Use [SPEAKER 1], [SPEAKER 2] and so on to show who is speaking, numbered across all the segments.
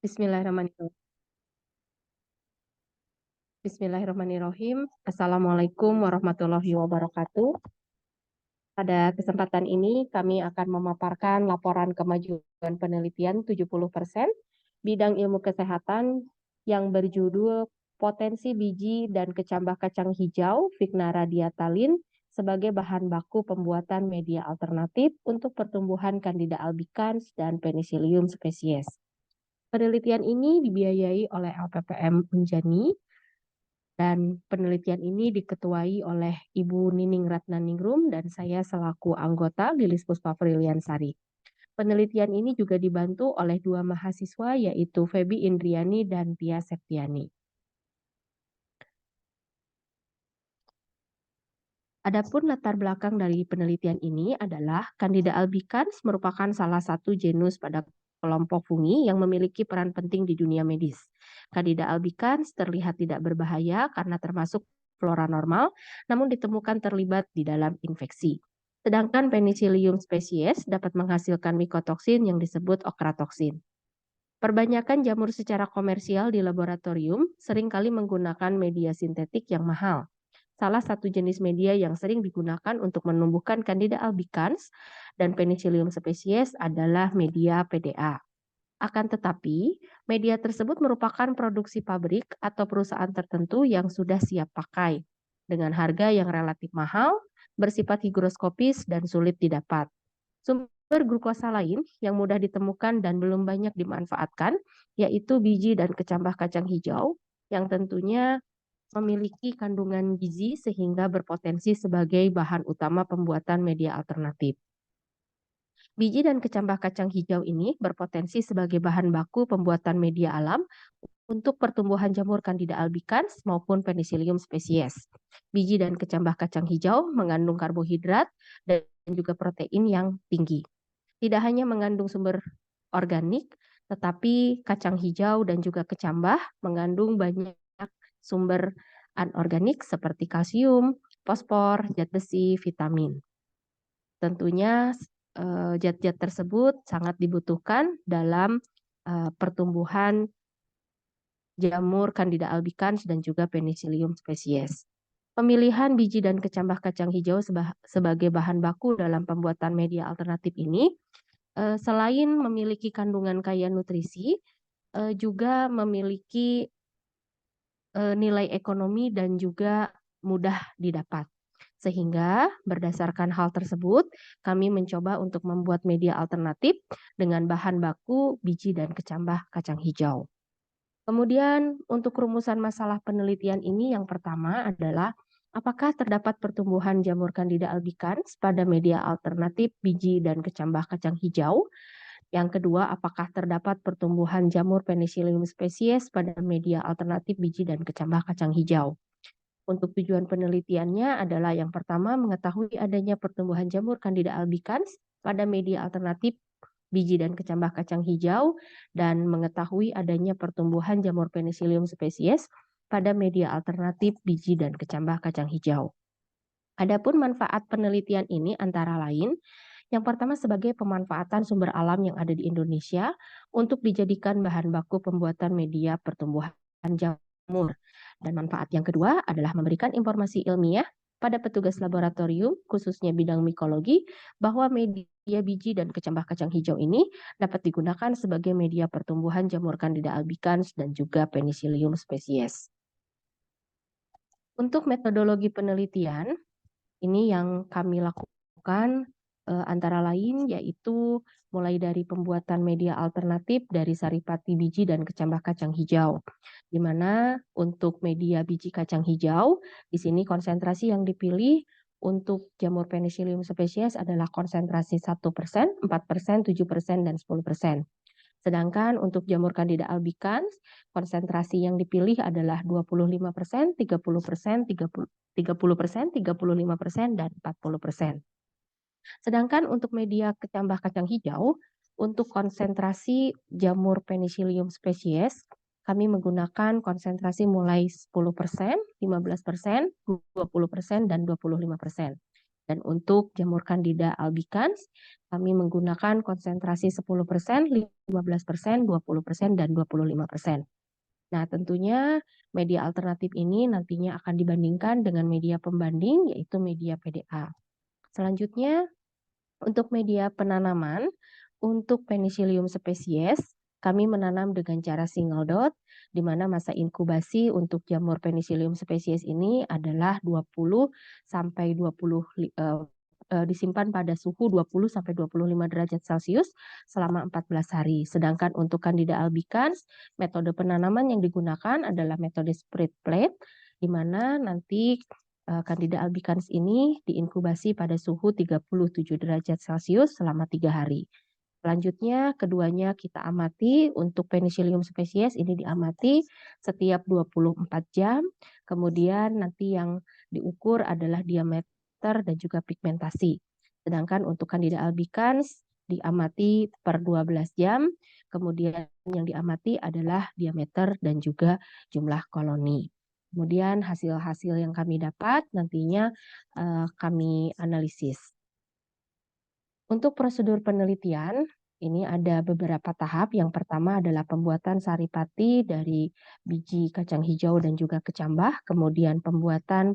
[SPEAKER 1] Bismillahirrahmanirrahim. Bismillahirrahmanirrahim. Assalamualaikum warahmatullahi wabarakatuh. Pada kesempatan ini kami akan memaparkan laporan kemajuan penelitian 70% bidang ilmu kesehatan yang berjudul Potensi biji dan kecambah kacang hijau Vigna radiatalin sebagai bahan baku pembuatan media alternatif untuk pertumbuhan Candida albicans dan Penicillium species. Penelitian ini dibiayai oleh LPPM Unjani dan penelitian ini diketuai oleh Ibu Nining Ratnaningrum dan saya selaku anggota Lilis Puspa Friliansari. Penelitian ini juga dibantu oleh dua mahasiswa yaitu Febi Indriani dan Tia Septiani. Adapun latar belakang dari penelitian ini adalah Candida albicans merupakan salah satu genus pada kelompok fungi yang memiliki peran penting di dunia medis. Candida albicans terlihat tidak berbahaya karena termasuk flora normal, namun ditemukan terlibat di dalam infeksi. Sedangkan Penicillium species dapat menghasilkan mikotoksin yang disebut okratoksin. Perbanyakan jamur secara komersial di laboratorium seringkali menggunakan media sintetik yang mahal. Salah satu jenis media yang sering digunakan untuk menumbuhkan Candida albicans dan Penicillium species adalah media PDA. Akan tetapi, media tersebut merupakan produksi pabrik atau perusahaan tertentu yang sudah siap pakai, dengan harga yang relatif mahal, bersifat higroskopis, dan sulit didapat. Sumber glukosa lain yang mudah ditemukan dan belum banyak dimanfaatkan, yaitu biji dan kecambah kacang hijau, yang tentunya memiliki kandungan gizi sehingga berpotensi sebagai bahan utama pembuatan media alternatif. Biji dan kecambah kacang hijau ini berpotensi sebagai bahan baku pembuatan media alam untuk pertumbuhan jamur Candida albicans maupun Penicillium species. Biji dan kecambah kacang hijau mengandung karbohidrat dan juga protein yang tinggi. Tidak hanya mengandung sumber organik, tetapi kacang hijau dan juga kecambah mengandung banyak sumber anorganik seperti kalsium, fosfor, zat besi, vitamin. Tentunya zat-zat tersebut sangat dibutuhkan dalam pertumbuhan jamur Candida albicans dan juga Penicillium species. Pemilihan biji dan kecambah kacang hijau sebagai bahan baku dalam pembuatan media alternatif ini selain memiliki kandungan kaya nutrisi, juga memiliki nilai ekonomi dan juga mudah didapat. Sehingga berdasarkan hal tersebut, kami mencoba untuk membuat media alternatif dengan bahan baku biji dan kecambah kacang hijau. Kemudian untuk rumusan masalah penelitian ini yang pertama adalah apakah terdapat pertumbuhan jamur Candida albicans pada media alternatif biji dan kecambah kacang hijau? Yang kedua, apakah terdapat pertumbuhan jamur Penicillium species pada media alternatif biji dan kecambah kacang hijau? Untuk tujuan penelitiannya adalah yang pertama mengetahui adanya pertumbuhan jamur Candida albicans pada media alternatif biji dan kecambah kacang hijau dan mengetahui adanya pertumbuhan jamur Penicillium species pada media alternatif biji dan kecambah kacang hijau. Adapun manfaat penelitian ini antara lain yang pertama sebagai pemanfaatan sumber alam yang ada di Indonesia untuk dijadikan bahan baku pembuatan media pertumbuhan jamur. Dan manfaat yang kedua adalah memberikan informasi ilmiah pada petugas laboratorium, khususnya bidang mikologi, bahwa media biji dan kecambah kacang hijau ini dapat digunakan sebagai media pertumbuhan jamur Candida albicans dan juga Penicillium species. Untuk metodologi penelitian, ini yang kami lakukan antara lain yaitu mulai dari pembuatan media alternatif dari saripati biji dan kecambah kacang hijau. Di mana untuk media biji kacang hijau, di sini konsentrasi yang dipilih untuk jamur Penicillium species adalah konsentrasi 1%, 4%, 7%, dan 10%. Sedangkan untuk jamur Candida albicans, konsentrasi yang dipilih adalah 25%, 30%, 30%, 35%, dan 40%. Sedangkan untuk media kecambah kacang hijau, untuk konsentrasi jamur Penicillium species, kami menggunakan konsentrasi mulai 10%, 15%, 20%, dan 25%. Dan untuk jamur Candida albicans, kami menggunakan konsentrasi 10%, 15%, 20%, dan 25%. Nah, tentunya media alternatif ini nantinya akan dibandingkan dengan media pembanding, yaitu media PDA. Selanjutnya, untuk media penanaman, untuk Penicillium species, kami menanam dengan cara single dot, di mana masa inkubasi untuk jamur Penicillium species ini adalah 20 sampai 20 disimpan pada suhu 20 sampai 25 derajat Celcius selama 14 hari. Sedangkan untuk Candida albicans, metode penanaman yang digunakan adalah metode spread plate, di mana nanti Candida albicans ini diinkubasi pada suhu 37 derajat Celcius selama 3 hari. Selanjutnya, keduanya kita amati. Untuk Penicillium species ini diamati setiap 24 jam. Kemudian nanti yang diukur adalah diameter dan juga pigmentasi. Sedangkan untuk Candida albicans diamati per 12 jam. Kemudian yang diamati adalah diameter dan juga jumlah koloni. Kemudian hasil-hasil yang kami dapat nantinya kami analisis. Untuk prosedur penelitian, ini ada beberapa tahap. Yang pertama adalah pembuatan saripati dari biji kacang hijau dan juga kecambah, kemudian pembuatan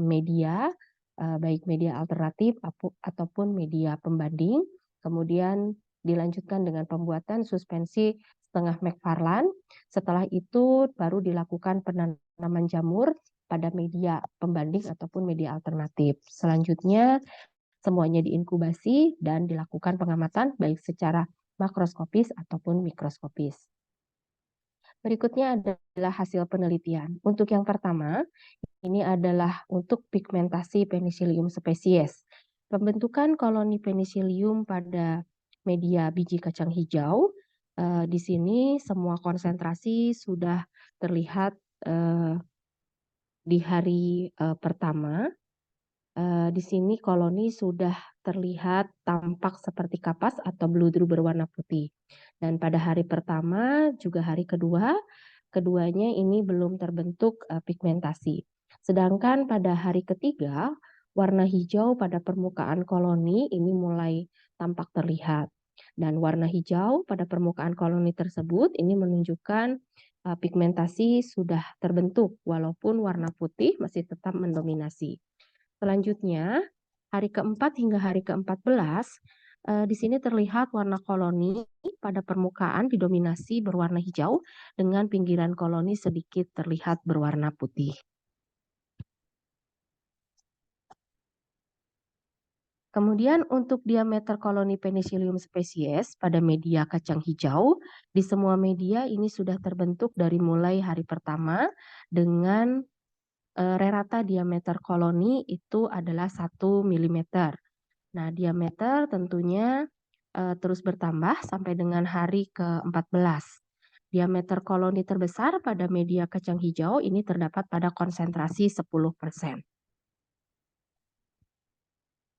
[SPEAKER 1] media, baik media alternatif ataupun media pembanding, kemudian dilanjutkan dengan pembuatan suspensi setengah McFarland. Setelah itu baru dilakukan penanaman jamur pada media pembanding ataupun media alternatif. Selanjutnya, semuanya diinkubasi dan dilakukan pengamatan baik secara makroskopis ataupun mikroskopis. Berikutnya adalah hasil penelitian. Untuk yang pertama, ini adalah untuk pigmentasi Penicillium species. Pembentukan koloni Penicillium pada media biji kacang hijau. Di sini semua konsentrasi sudah terlihat di hari pertama. Di sini koloni sudah terlihat tampak seperti kapas atau bludru berwarna putih. Dan pada hari pertama juga hari kedua, keduanya ini belum terbentuk pigmentasi. Sedangkan pada hari ketiga, warna hijau pada permukaan koloni ini mulai tampak terlihat. Dan warna hijau pada permukaan koloni tersebut ini menunjukkan pigmentasi sudah terbentuk, walaupun warna putih masih tetap mendominasi. Selanjutnya, hari keempat hingga hari ke-14, di sini terlihat warna koloni pada permukaan didominasi berwarna hijau dengan pinggiran koloni sedikit terlihat berwarna putih. Kemudian untuk diameter koloni Penicillium species pada media kacang hijau, di semua media ini sudah terbentuk dari mulai hari pertama dengan rata diameter koloni itu adalah 1 mm. Nah, diameter tentunya terus bertambah sampai dengan hari ke-14. Diameter koloni terbesar pada media kacang hijau ini terdapat pada konsentrasi 10%.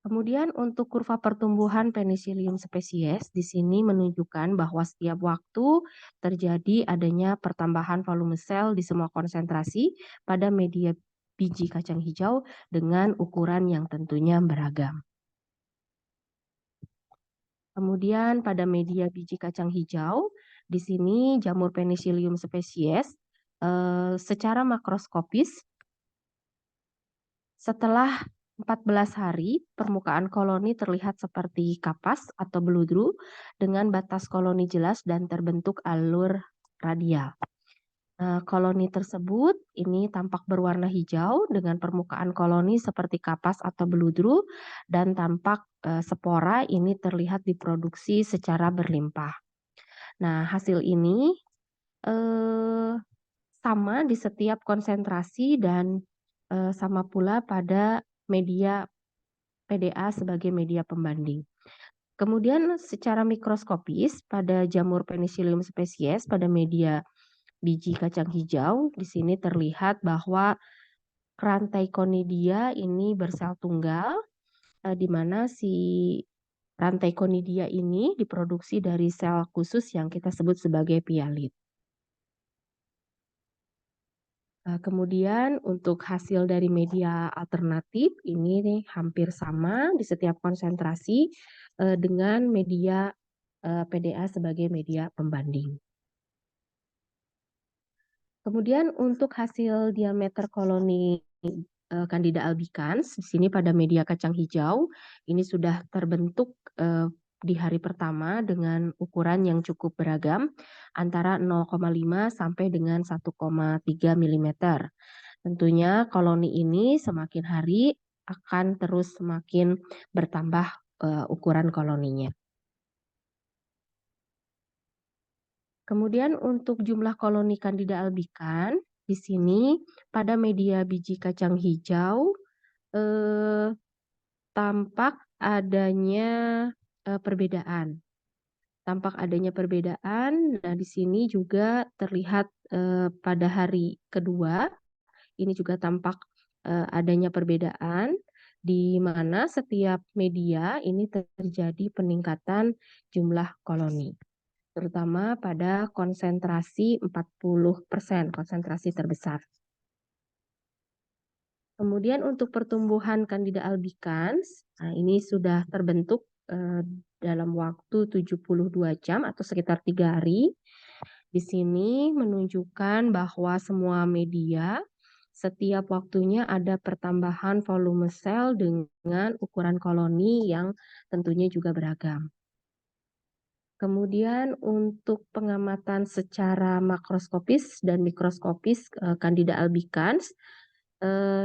[SPEAKER 1] Kemudian untuk kurva pertumbuhan Penicillium species di sini menunjukkan bahwa setiap waktu terjadi adanya pertambahan volume sel di semua konsentrasi pada media biji kacang hijau dengan ukuran yang tentunya beragam. Kemudian pada media biji kacang hijau, di sini jamur Penicillium species secara makroskopis setelah 14 hari, permukaan koloni terlihat seperti kapas atau beludru dengan batas koloni jelas dan terbentuk alur radial. Koloni tersebut ini tampak berwarna hijau dengan permukaan koloni seperti kapas atau beludru dan tampak spora ini terlihat diproduksi secara berlimpah. Nah, hasil ini sama di setiap konsentrasi dan sama pula pada media PDA sebagai media pembanding. Kemudian secara mikroskopis pada jamur Penicillium species pada media biji kacang hijau di sini terlihat bahwa rantai konidia ini bersel tunggal di mana si rantai konidia ini diproduksi dari sel khusus yang kita sebut sebagai pialit. Kemudian untuk hasil dari media alternatif ini nih hampir sama di setiap konsentrasi, dengan media, PDA sebagai media pembanding. Kemudian untuk hasil diameter koloni, Candida albicans di sini pada media kacang hijau, ini sudah terbentuk, di hari pertama dengan ukuran yang cukup beragam, antara 0,5 sampai dengan 1,3 milimeter. Tentunya koloni ini semakin hari akan terus semakin bertambah, ukuran koloninya. Kemudian untuk jumlah koloni Candida albicans, di sini pada media biji kacang hijau, eee, tampak adanya, perbedaan. Tampak adanya perbedaan, nah di sini juga terlihat, pada hari kedua, ini juga tampak, adanya perbedaan, di mana setiap media ini terjadi peningkatan jumlah koloni. Terutama pada konsentrasi 40%, konsentrasi terbesar. Kemudian untuk pertumbuhan Candida albicans, nah ini sudah terbentuk, dalam waktu 72 jam atau sekitar 3 hari. Di sini menunjukkan bahwa semua media, setiap waktunya ada pertambahan volume sel dengan ukuran koloni yang tentunya juga beragam. Kemudian untuk pengamatan secara makroskopis dan mikroskopis, Candida albicans,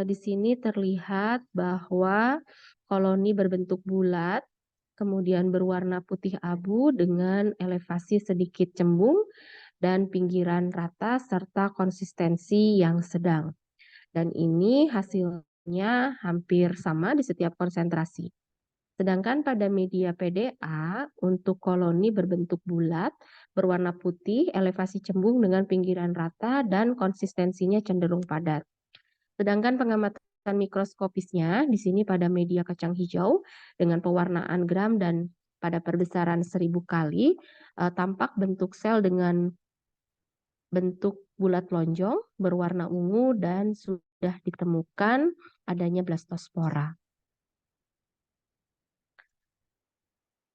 [SPEAKER 1] di sini terlihat bahwa koloni berbentuk bulat, kemudian berwarna putih abu dengan elevasi sedikit cembung dan pinggiran rata serta konsistensi yang sedang. Dan ini hasilnya hampir sama di setiap konsentrasi. Sedangkan pada media PDA, untuk koloni berbentuk bulat, berwarna putih, elevasi cembung dengan pinggiran rata, dan konsistensinya cenderung padat. Sedangkan pengamatan mikroskopisnya di sini pada media kacang hijau dengan pewarnaan gram dan pada perbesaran 1000 kali, tampak bentuk sel dengan bentuk bulat lonjong, berwarna ungu, dan sudah ditemukan adanya blastospora.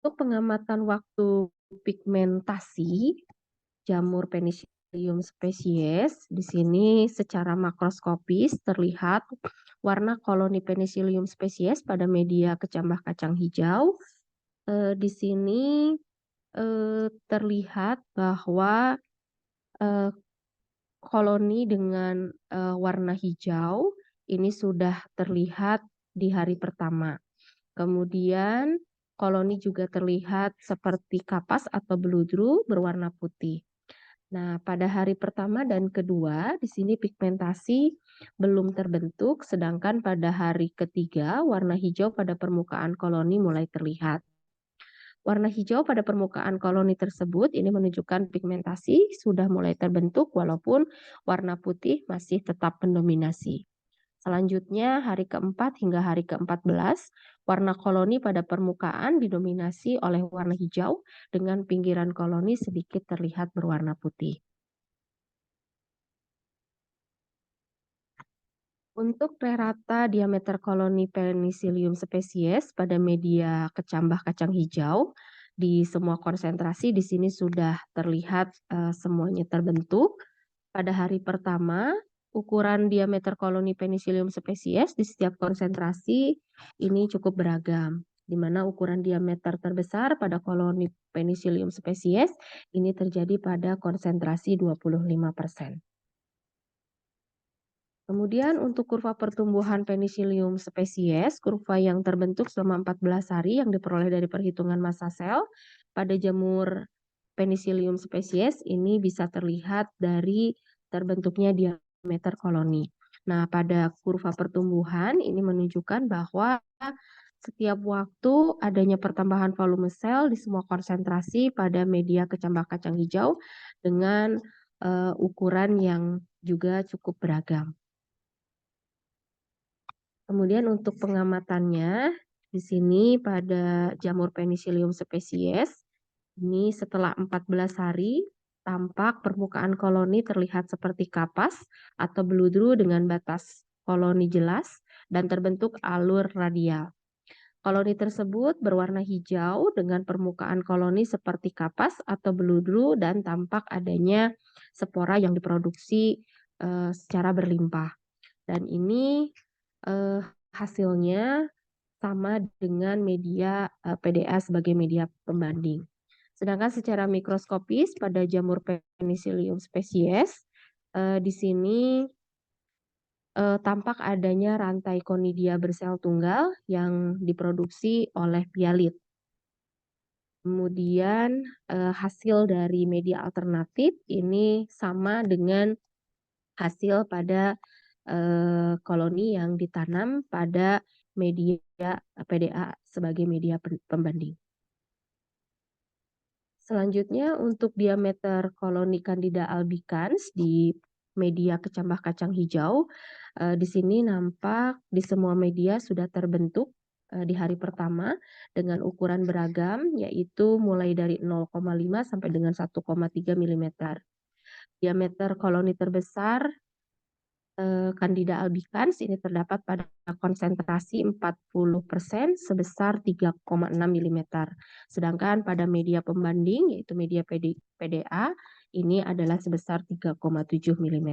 [SPEAKER 1] Untuk pengamatan waktu pigmentasi jamur Penicillium species, di sini secara makroskopis terlihat warna koloni Penicillium species pada media kecambah kacang hijau. Di sini terlihat bahwa koloni dengan warna hijau ini sudah terlihat di hari pertama. Kemudian koloni juga terlihat seperti kapas atau beludru berwarna putih. Nah, pada hari pertama dan kedua, di sini pigmentasi belum terbentuk, sedangkan pada hari ketiga, warna hijau pada permukaan koloni mulai terlihat. Warna hijau pada permukaan koloni tersebut ini menunjukkan pigmentasi sudah mulai terbentuk, walaupun warna putih masih tetap mendominasi. Selanjutnya, hari keempat hingga hari ke-14, warna koloni pada permukaan didominasi oleh warna hijau dengan pinggiran koloni sedikit terlihat berwarna putih. Untuk rata diameter koloni Penicillium species pada media kecambah kacang hijau di semua konsentrasi di sini sudah terlihat semuanya terbentuk. Pada hari pertama, ukuran diameter koloni Penicillium species di setiap konsentrasi ini cukup beragam, di mana ukuran diameter terbesar pada koloni Penicillium species ini terjadi pada konsentrasi 25%. Kemudian untuk kurva pertumbuhan Penicillium species, kurva yang terbentuk selama 14 hari yang diperoleh dari perhitungan massa sel pada jamur Penicillium species ini bisa terlihat dari terbentuknya diameter koloni. Nah, pada kurva pertumbuhan ini menunjukkan bahwa setiap waktu adanya pertambahan volume sel di semua konsentrasi pada media kecambah kacang hijau dengan ukuran yang juga cukup beragam. Kemudian untuk pengamatannya, di sini pada jamur Penicillium species, ini setelah 14 hari, tampak permukaan koloni terlihat seperti kapas atau beludru dengan batas koloni jelas dan terbentuk alur radial. Koloni tersebut berwarna hijau dengan permukaan koloni seperti kapas atau beludru dan tampak adanya spora yang diproduksi secara berlimpah. Dan ini eh, hasilnya sama dengan media PDA sebagai media pembanding. Sedangkan secara mikroskopis pada jamur Penicillium species, di sini tampak adanya rantai konidia bersel tunggal yang diproduksi oleh pialit. Kemudian hasil dari media alternatif ini sama dengan hasil pada koloni yang ditanam pada media PDA sebagai media pembanding. Selanjutnya untuk diameter koloni Candida albicans di media kecambah kacang hijau, di sini nampak di semua media sudah terbentuk di hari pertama dengan ukuran beragam, yaitu mulai dari 0,5 sampai dengan 1,3 mm. Diameter koloni terbesar Candida albicans ini terdapat pada konsentrasi 40% sebesar 3,6 mm. Sedangkan pada media pembanding yaitu media PDA ini adalah sebesar 3,7 mm.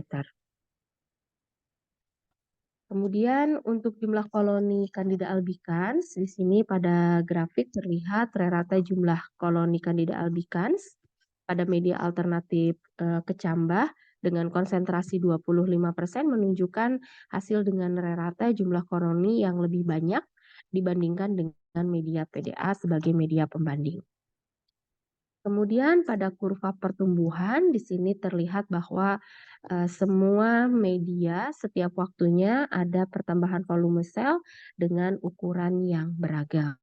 [SPEAKER 1] Kemudian untuk jumlah koloni Candida albicans, di sini pada grafik terlihat rata jumlah koloni Candida albicans pada media alternatif kecambah dengan konsentrasi 25% menunjukkan hasil dengan rata jumlah koloni yang lebih banyak dibandingkan dengan media PDA sebagai media pembanding. Kemudian pada kurva pertumbuhan di sini terlihat bahwa semua media setiap waktunya ada pertambahan volume sel dengan ukuran yang beragam.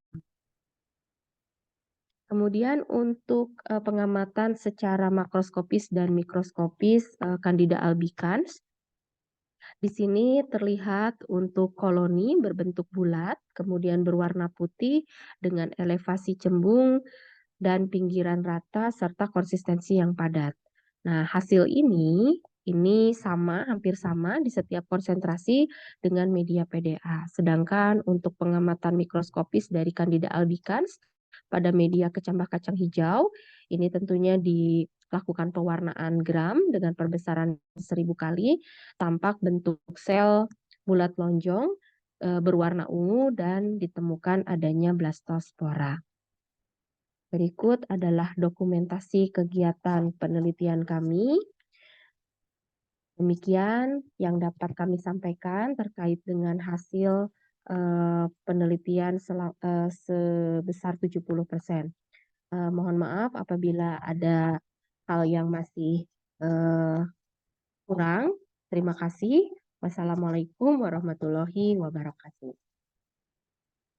[SPEAKER 1] Kemudian untuk pengamatan secara makroskopis dan mikroskopis Candida albicans, di sini terlihat untuk koloni berbentuk bulat, kemudian berwarna putih dengan elevasi cembung dan pinggiran rata serta konsistensi yang padat. Nah, hasil ini sama, hampir sama di setiap konsentrasi dengan media PDA. Sedangkan untuk pengamatan mikroskopis dari Candida albicans pada media kecambah kacang hijau, ini tentunya dilakukan pewarnaan gram dengan perbesaran 1000 kali, tampak bentuk sel bulat lonjong berwarna ungu dan ditemukan adanya blastospora. Berikut adalah dokumentasi kegiatan penelitian kami. Demikian yang dapat kami sampaikan terkait dengan hasil penelitian sebesar 70%. Mohon maaf apabila ada hal yang masih kurang. Terima kasih. Wassalamualaikum warahmatullahi wabarakatuh.